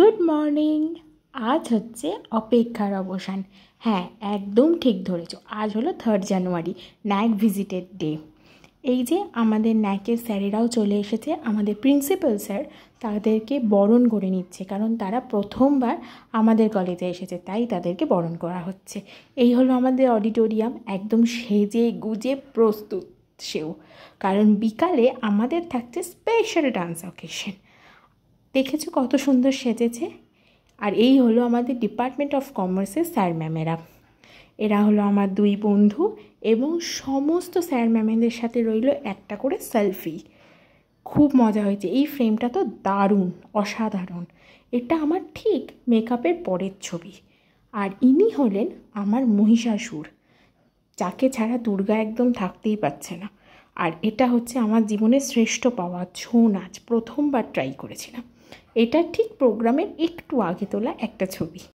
Good morning. আজ হচ্ছে অপেক্ষার অবসান। হ্যাঁ, একদম ঠিক ধরেছ। আজ হলো 3 জানুয়ারি, ন্যাক ভিজিটের ডে। এই যে আমাদের ন্যাকের স্যারেরাও চলে এসেছে, আমাদের প্রিন্সিপাল স্যার তাদেরকে বরণ করে নিচ্ছে, কারণ তারা প্রথমবার আমাদের কলেজে এসেছে, তাই তাদেরকে বরণ করা হচ্ছে। এই হলো আমাদের অডিটোরিয়াম, একদম সেজে গুজে প্রস্তুত সেও, কারণ বিকালে আমাদের থাকছে স্পেশাল ডান্স অকেশন। দেখেছো কত সুন্দর সেজেছে। আর এই হলো আমাদের ডিপার্টমেন্ট অফ কমার্সের স্যার ম্যামেরা। এরা হলো আমার 2 বন্ধু, এবং সমস্ত স্যার ম্যামেদের সাথে রইল একটা করে সেলফি। খুব মজা হয়েছে। এই ফ্রেমটা তো দারুণ, অসাধারণ। এটা আমার ঠিক মেকআপের পরের ছবি। আর ইনি হলেন আমার মহিষাসুর, যাকে ছাড়া দুর্গা একদম থাকতেই পারছে না। আর এটা হচ্ছে আমার জীবনের শ্রেষ্ঠ পাওয়া ছৌ নাচ, প্রথমবার ট্রাই করেছিলাম। এটা ঠিক প্রোগ্রামের একটু আগে তোলা একটা ছবি।